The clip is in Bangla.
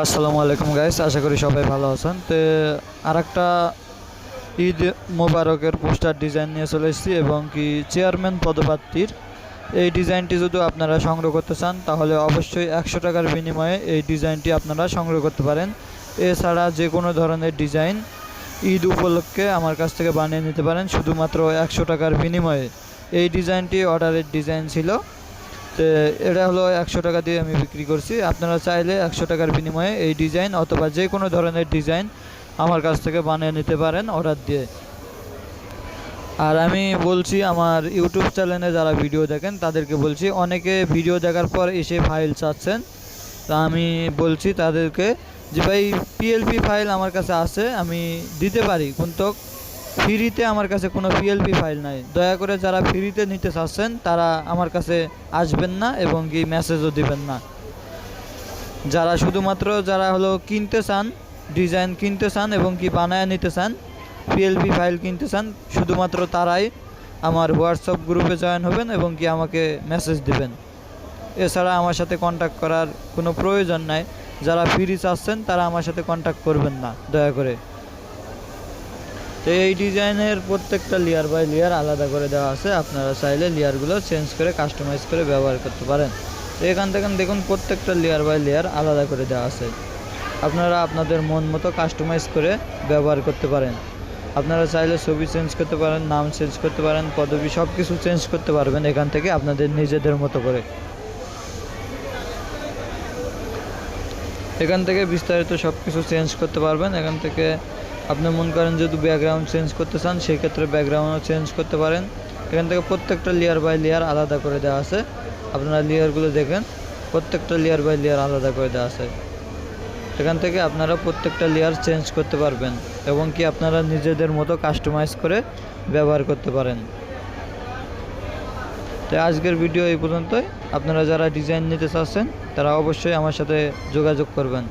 আসসালামু আলাইকুম গাইস, আশা করি সবাই ভালো আছেন। তো আরেকটা ঈদ মোবারকের পোস্টার ডিজাইন নিয়ে চলে এসেছি এবং কি চেয়ারম্যান পদপ্রার্থীর এই ডিজাইনটি যদি আপনারা সংগ্রহ করতে চান তাহলে অবশ্যই 100 টাকার বিনিময়ে এই ডিজাইনটি আপনারা সংগ্রহ করতে পারেন। এছাড়া যে কোনো ধরনের ডিজাইন ঈদ উপলক্ষে আমার কাছ থেকে বানিয়ে নিতে পারেন শুধুমাত্র 100 টাকার বিনিময়ে। এই ডিজাইনটি অর্ডারের ডিজাইন ছিল, তো এটা হলো 100 টাকা দিয়ে আমি বিক্রি করছি। আপনারা চাইলে 100 টাকার বিনিময়ে এই ডিজাইন অথবা যে কোনো ধরনের ডিজাইন আমার কাছ থেকে বানিয়ে নিতে পারেন অর্ডার দিয়ে। আর আমি বলছি, আমার ইউটিউব চ্যানেলে যারা ভিডিও দেখেন তাদেরকে বলছি, অনেকে ভিডিও দেখার পর এসে ফাইল চাচ্ছেন। তা আমি বলছি তাদেরকে যে ভাই, পিএলপি ফাইল আমার কাছে আছে, আমি দিতে পারি, কিন্তু ফ্রিতে আমার কাছে কোনো পিএলপি ফাইল নাই। দয়া করে যারা ফ্রিতে নিতে চাচ্ছেন তারা আমার কাছে আসবেন না এবং কি মেসেজও দিবেন না। যারা শুধুমাত্র যারা হলো কিনতে চান, ডিজাইন কিনতে চান এবং কি বানায় নিতে চান, পিএলপি ফাইল কিনতে চান, শুধুমাত্র তারাই আমার হোয়াটসঅ্যাপ গ্রুপে জয়েন হবেন এবং কি আমাকে মেসেজ দিবেন। এছাড়া আমার সাথে কন্ট্যাক্ট করার কোনো প্রয়োজন নাই। যারা ফ্রি চাচ্ছেন তারা আমার সাথে কন্ট্যাক্ট করবেন না দয়া করে। তো এই ডিজাইনের প্রত্যেকটা লেয়ার বাই লেয়ার আলাদা করে দেওয়া আছে, আপনারা চাইলে লেয়ারগুলো চেঞ্জ করে কাস্টমাইজ করে ব্যবহার করতে পারেন। তো এখান থেকে দেখুন প্রত্যেকটা লেয়ার বাই লেয়ার আলাদা করে দেওয়া আছে, আপনারা আপনাদের মন মতো কাস্টমাইজ করে ব্যবহার করতে পারেন। আপনারা চাইলে ছবি চেঞ্জ করতে পারেন, নাম চেঞ্জ করতে পারেন, পদবি সব কিছু চেঞ্জ করতে পারবেন এখান থেকে আপনাদের নিজেদের মতো করে। এখান থেকে বিস্তারিত সব কিছু চেঞ্জ করতে পারবেন। এখান থেকে আপনি মনে করেন যদি ব্যাকগ্রাউন্ড চেঞ্জ করতে চান সেই ক্ষেত্রে ব্যাকগ্রাউন্ডও চেঞ্জ করতে পারেন। এখান থেকে প্রত্যেকটা লেয়ার বাই লেয়ার আলাদা করে দেওয়া আছে, আপনারা লেয়ারগুলো দেখেন, প্রত্যেকটা লেয়ার বাই লেয়ার আলাদা করে দেওয়া আছে। এখান থেকে আপনারা প্রত্যেকটা লেয়ার চেঞ্জ করতে পারবেন এবং কি আপনারা নিজেদের মতো কাস্টমাইজ করে ব্যবহার করতে পারেন। তো আজকের ভিডিও এই পর্যন্তই। আপনারা যারা ডিজাইন নিতে চাচ্ছেন তারা অবশ্যই আমার সাথে যোগাযোগ করবেন।